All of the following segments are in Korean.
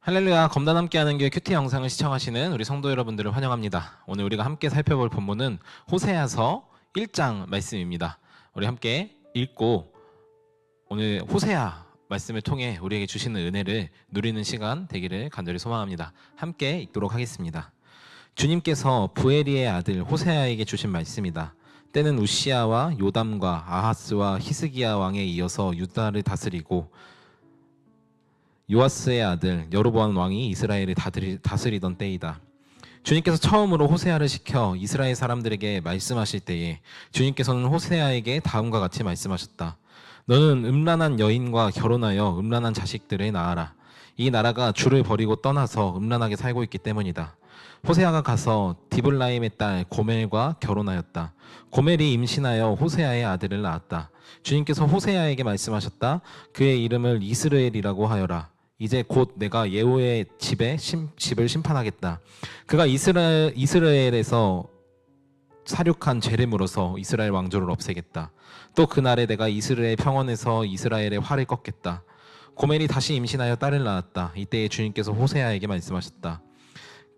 할렐루야, 검단 함께하는 교회 큐티 영상을 시청하시는 우리 성도 여러분들을 환영합니다. 오늘 우리가 함께 살펴볼 본문은 호세아서 1장 말씀입니다. 우리 함께 읽고 오늘 호세아 말씀을 통해 우리에게 주시는 은혜를 누리는 시간 되기를 간절히 소망합니다. 함께 읽도록 하겠습니다. 주님께서 부에리의 아들 호세아에게 주신 말씀이다. 때는 우시아와 요담과 아하스와 히스기야 왕에 이어서 유다를 다스리고 요아스의 아들 여로보암 왕이 이스라엘을 다스리던 때이다. 주님께서 처음으로 호세아를 시켜 이스라엘 사람들에게 말씀하실 때에 주님께서는 호세아에게 다음과 같이 말씀하셨다. 너는 음란한 여인과 결혼하여 음란한 자식들을 낳아라. 이 나라가 주를 버리고 떠나서 음란하게 살고 있기 때문이다. 호세아가 가서 디블라임의 딸 고멜과 결혼하였다. 고멜이 임신하여 호세아의 아들을 낳았다. 주님께서 호세아에게 말씀하셨다. 그의 이름을 이스라엘이라고 하여라. 이제 곧 내가 예후의 집을 심판하겠다. 그가 이스라엘에서 사륙한 죄를 물어서 이스라엘 왕조를 없애겠다. 또 그날에 내가 이스라엘 평원에서 이스라엘의 활을 꺾겠다. 고멜이 다시 임신하여 딸을 낳았다. 이때에 주님께서 호세아에게 말씀하셨다.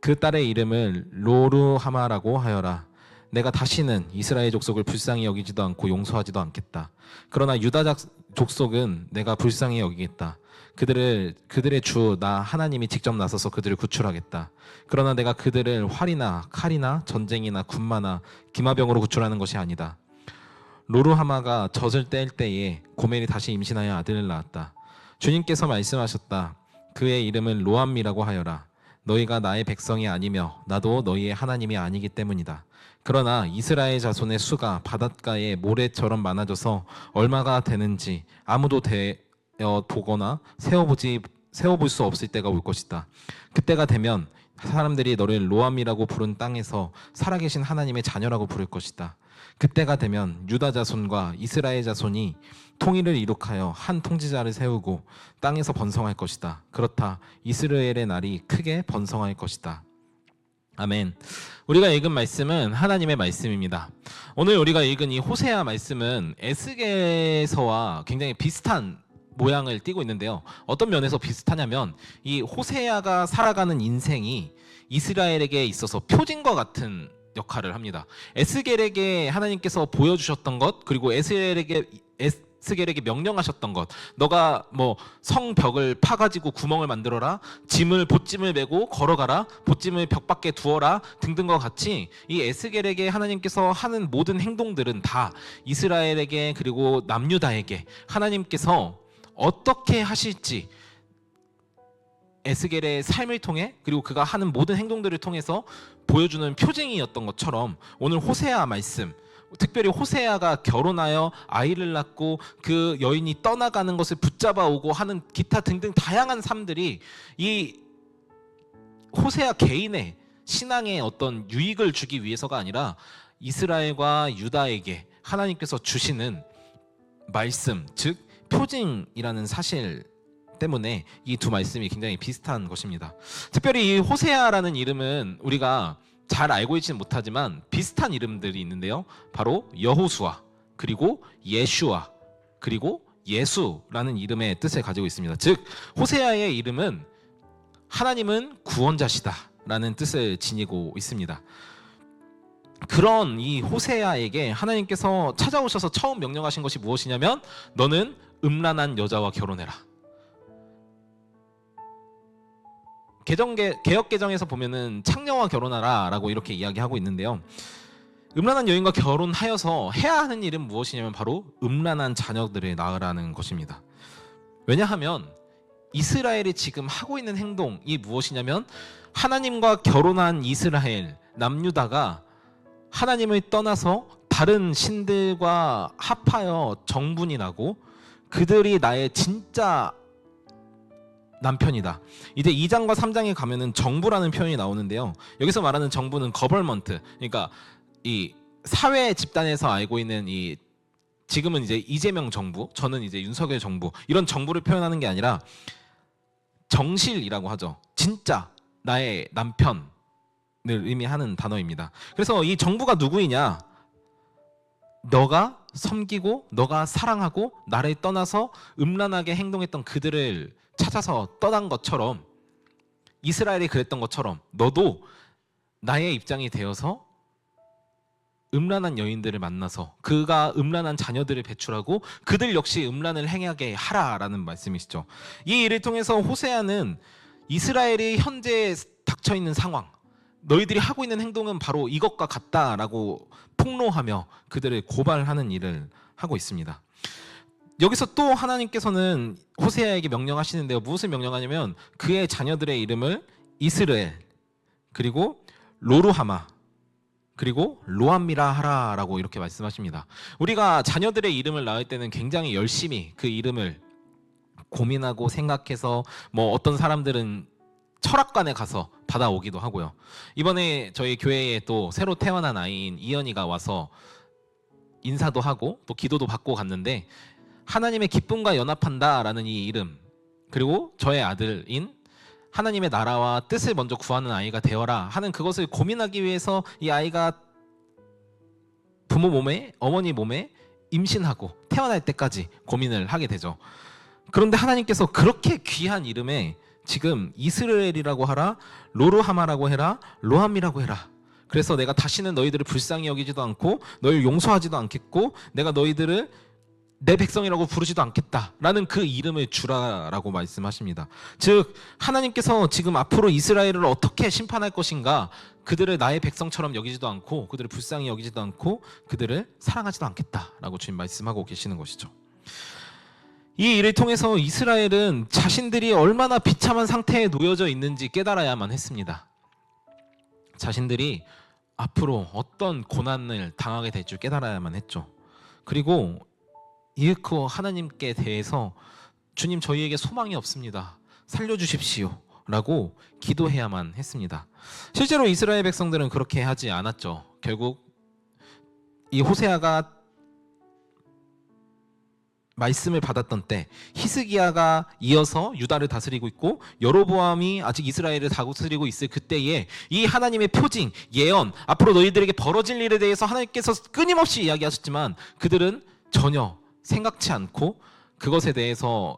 그 딸의 이름을 로루하마라고 하여라. 내가 다시는 이스라엘 족속을 불쌍히 여기지도 않고 용서하지도 않겠다. 그러나 유다 족속은 내가 불쌍히 여기겠다. 그들의 주 나 하나님이 직접 나서서 그들을 구출하겠다. 그러나 내가 그들을 활이나 칼이나 전쟁이나 군마나 기마병으로 구출하는 것이 아니다. 로루하마가 젖을 뗄 때에 고멜이 다시 임신하여 아들을 낳았다. 주님께서 말씀하셨다. 그의 이름은 로암미라고 하여라. 너희가 나의 백성이 아니며 나도 너희의 하나님이 아니기 때문이다. 그러나 이스라엘 자손의 수가 바닷가에 모래처럼 많아져서 얼마가 되는지 아무도 보거나 세어볼 수 없을 때가 올 것이다. 그때가 되면 사람들이 너를 로암이라고 부른 땅에서 살아계신 하나님의 자녀라고 부를 것이다. 그때가 되면 유다 자손과 이스라엘 자손이 통일을 이룩하여 한 통치자를 세우고 땅에서 번성할 것이다. 그렇다. 이스라엘의 날이 크게 번성할 것이다. 아멘. 우리가 읽은 말씀은 하나님의 말씀입니다. 오늘 우리가 읽은 이 호세아 말씀은 에스겔서와 굉장히 비슷한 모양을 띠고 있는데요. 어떤 면에서 비슷하냐면 이 호세아가 살아가는 인생이 이스라엘에게 있어서 표징과 같은 역할을 합니다. 에스겔에게 하나님께서 보여주셨던 것, 그리고 에스겔에게 명령하셨던 것, 너가 뭐 성벽을 파가지고 구멍을 만들어라, 보찜을 메고 걸어가라, 보찜을 벽 밖에 두어라 등등과 같이 이 에스겔에게 하나님께서 하는 모든 행동들은 다 이스라엘에게 그리고 남유다에게 하나님께서 어떻게 하실지 에스겔의 삶을 통해 그리고 그가 하는 모든 행동들을 통해서 보여주는 표징이었던 것처럼 오늘 호세아 말씀, 특별히 호세아가 결혼하여 아이를 낳고 그 여인이 떠나가는 것을 붙잡아 오고 하는 기타 등등 다양한 삶들이 이 호세아 개인의 신앙에 어떤 유익을 주기 위해서가 아니라 이스라엘과 유다에게 하나님께서 주시는 말씀, 즉 표징이라는 사실 때문에 이 두 말씀이 굉장히 비슷한 것입니다. 특별히 이 호세아라는 이름은 우리가 잘 알고 있지는 못하지만 비슷한 이름들이 있는데요. 바로 여호수아, 그리고 예슈아, 그리고 예수라는 이름의 뜻을 가지고 있습니다. 즉 호세아의 이름은 하나님은 구원자시다 라는 뜻을 지니고 있습니다. 그런 이 호세아에게 하나님께서 찾아오셔서 처음 명령하신 것이 무엇이냐면 너는 음란한 여자와 결혼해라. 개역개정에서 보면은 창녀와 결혼하라 라고 이렇게 이야기하고 있는데요. 음란한 여인과 결혼하여서 해야 하는 일은 무엇이냐면 바로 음란한 자녀들을 낳으라는 것입니다. 왜냐하면 이스라엘이 지금 하고 있는 행동이 무엇이냐면 하나님과 결혼한 이스라엘 남유다가 하나님을 떠나서 다른 신들과 합하여 정분이 나고 그들이 나의 진짜 남편이다. 이제 2장과 3장에 가면은 정부라는 표현이 나오는데요. 여기서 말하는 정부는 거벌먼트, 그러니까 이 사회 집단에서 알고 있는 이 지금은 이제 이재명 정부, 저는 이제 윤석열 정부, 이런 정부를 표현하는 게 아니라 정실이라고 하죠. 진짜 나의 남편을 의미하는 단어입니다. 그래서 이 정부가 누구이냐? 너가 섬기고 너가 사랑하고 나를 떠나서 음란하게 행동했던 그들을 찾아서 떠난 것처럼 이스라엘이 그랬던 것처럼 너도 나의 입장이 되어서 음란한 여인들을 만나서 그가 음란한 자녀들을 배출하고 그들 역시 음란을 행하게 하라라는 말씀이시죠. 이 일을 통해서 호세아는 이스라엘이 현재 닥쳐있는 상황, 너희들이 하고 있는 행동은 바로 이것과 같다라고 폭로하며 그들을 고발하는 일을 하고 있습니다. 여기서 또 하나님께서는 호세아에게 명령하시는데요. 무엇을 명령하냐면 그의 자녀들의 이름을 이스라엘, 그리고 로루하마, 그리고 로암미라 하라라고 이렇게 말씀하십니다. 우리가 자녀들의 이름을 낳을 때는 굉장히 열심히 그 이름을 고민하고 생각해서 어떤 사람들은 철학관에 가서 받아오기도 하고요. 이번에 저희 교회에 또 새로 태어난 아이인 이연이가 와서 인사도 하고 또 기도도 받고 갔는데 하나님의 기쁨과 연합한다라는 이 이름, 그리고 저의 아들인 하나님의 나라와 뜻을 먼저 구하는 아이가 되어라 하는 그것을 고민하기 위해서 이 아이가 부모 몸에, 어머니 몸에 임신하고 태어날 때까지 고민을 하게 되죠. 그런데 하나님께서 그렇게 귀한 이름에 지금 이스라엘이라고 하라, 로루하마라고 해라, 로함이라고 해라. 그래서 내가 다시는 너희들을 불쌍히 여기지도 않고 너희를 용서하지도 않겠고 내가 너희들을 내 백성이라고 부르지도 않겠다라는 그 이름을 주라라고 말씀하십니다. 즉 하나님께서 지금 앞으로 이스라엘을 어떻게 심판할 것인가, 그들을 나의 백성처럼 여기지도 않고 그들을 불쌍히 여기지도 않고 그들을 사랑하지도 않겠다라고 주님 말씀하고 계시는 것이죠. 이 일을 통해서 이스라엘은 자신들이 얼마나 비참한 상태에 놓여져 있는지 깨달아야만 했습니다. 자신들이 앞으로 어떤 고난을 당하게 될 줄 깨달아야만 했죠. 그리고 이윽고 하나님께 대해서 주님, 저희에게 소망이 없습니다, 살려주십시오 라고 기도해야만 했습니다. 실제로 이스라엘 백성들은 그렇게 하지 않았죠. 결국 이 호세아가 말씀을 받았던 때 히스기야가 이어서 유다를 다스리고 있고 여로보암이 아직 이스라엘을 다스리고 있을 그때에 이 하나님의 표징, 예언, 앞으로 너희들에게 벌어질 일에 대해서 하나님께서 끊임없이 이야기하셨지만 그들은 전혀 생각치 않고 그것에 대해서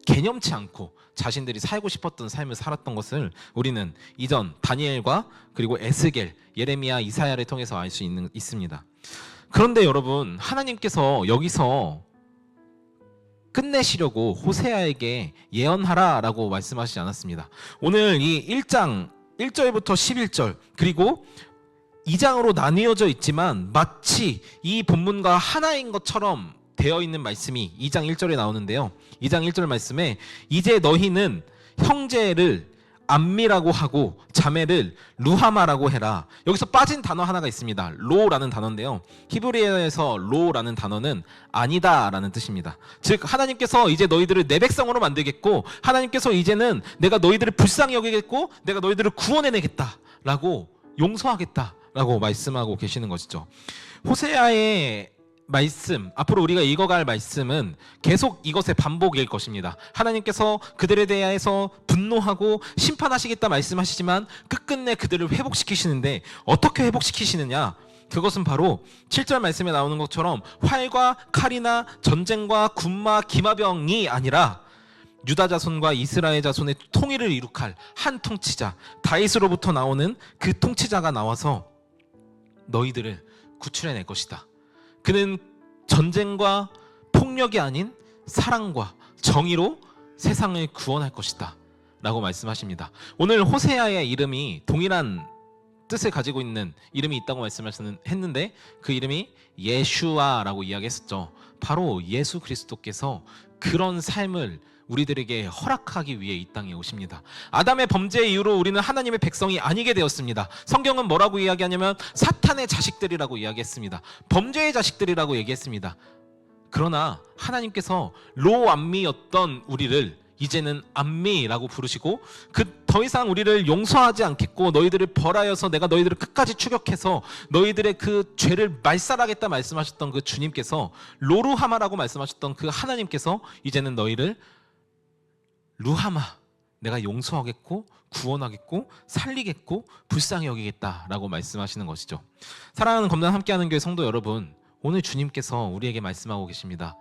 개념치 않고 자신들이 살고 싶었던 삶을 살았던 것을 우리는 이전 다니엘과 그리고 에스겔, 예레미야, 이사야를 통해서 알 수 있습니다. 그런데 여러분, 하나님께서 여기서 끝내시려고 호세아에게 예언하라라고 말씀하시지 않았습니다. 오늘 이 1장 1절부터 11절 그리고 2장으로 나뉘어져 있지만 마치 이 본문과 하나인 것처럼 되어 있는 말씀이 2장 1절에 나오는데요. 2장 1절 말씀에 이제 너희는 형제를 암미라고 하고 자매를 루하마라고 해라. 여기서 빠진 단어 하나가 있습니다. 로라는 단어인데요. 히브리어에서 로라는 단어는 아니다 라는 뜻입니다. 즉 하나님께서 이제 너희들을 내 백성으로 만들겠고 하나님께서 이제는 내가 너희들을 불쌍히 여기겠고 내가 너희들을 구원해내겠다 라고 용서하겠다 라고 말씀하고 계시는 것이죠. 호세아의 말씀, 앞으로 우리가 읽어갈 말씀은 계속 이것의 반복일 것입니다. 하나님께서 그들에 대해서 분노하고 심판하시겠다 말씀하시지만 끝끝내 그들을 회복시키시는데 어떻게 회복시키시느냐? 그것은 바로 7절 말씀에 나오는 것처럼 활과 칼이나 전쟁과 군마, 기마병이 아니라 유다 자손과 이스라엘 자손의 통일을 이룩할 한 통치자, 다윗으로부터 나오는 그 통치자가 나와서 너희들을 구출해낼 것이다. 그는 전쟁과 폭력이 아닌 사랑과 정의로 세상을 구원할 것이다 라고 말씀하십니다. 오늘 호세아의 이름이 동일한 뜻을 가지고 있는 이름이 있다고 말씀했는데 그 이름이 예슈아라고 이야기했었죠. 바로 예수 그리스도께서 그런 삶을 우리들에게 허락하기 위해 이 땅에 오십니다. 아담의 범죄 이후로 우리는 하나님의 백성이 아니게 되었습니다. 성경은 뭐라고 이야기하냐면 사탄의 자식들이라고 이야기했습니다. 범죄의 자식들이라고 얘기했습니다. 그러나 하나님께서 로암미였던 우리를 이제는 암미라고 부르시고 더 이상 우리를 용서하지 않겠고 너희들을 벌하여서 내가 너희들을 끝까지 추격해서 너희들의 그 죄를 말살하겠다 말씀하셨던 그 주님께서, 로루하마라고 말씀하셨던 그 하나님께서 이제는 너희를 루하마, 내가 용서하겠고 구원하겠고 살리겠고 불쌍히 여기겠다라고 말씀하시는 것이죠. 사랑하는 검단 함께하는 교회 성도 여러분, 오늘 주님께서 우리에게 말씀하고 계십니다.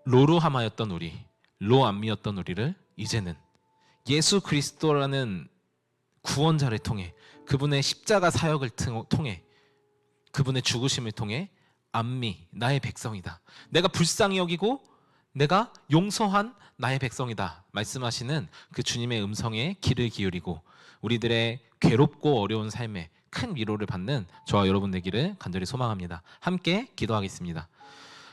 로루하마였던 우리, 로암미였던 우리를 이제는 예수 그리스도라는 구원자를 통해, 그분의 십자가 사역을 통해, 그분의 죽으심을 통해 암미, 나의 백성이다, 내가 불쌍히 여기고 내가 용서한 나의 백성이다 말씀하시는 그 주님의 음성에 귀를 기울이고 우리들의 괴롭고 어려운 삶에 큰 위로를 받는 저와 여러분 되기를 간절히 소망합니다. 함께 기도하겠습니다.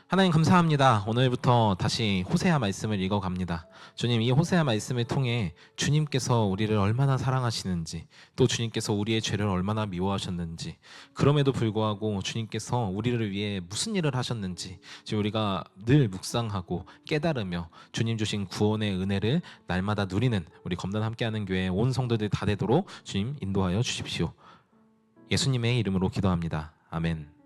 하나님 감사합니다. 오늘부터 다시 호세아 말씀을 읽어갑니다. 주님, 이 호세아 말씀을 통해 주님께서 우리를 얼마나 사랑하시는지, 또 주님께서 우리의 죄를 얼마나 미워하셨는지, 그럼에도 불구하고 주님께서 우리를 위해 무슨 일을 하셨는지 지금 우리가 늘 묵상하고 깨달으며 주님 주신 구원의 은혜를 날마다 누리는 우리 검단 함께하는 교회 온 성도들 다 되도록 주님 인도하여 주십시오. 예수님의 이름으로 기도합니다. 아멘.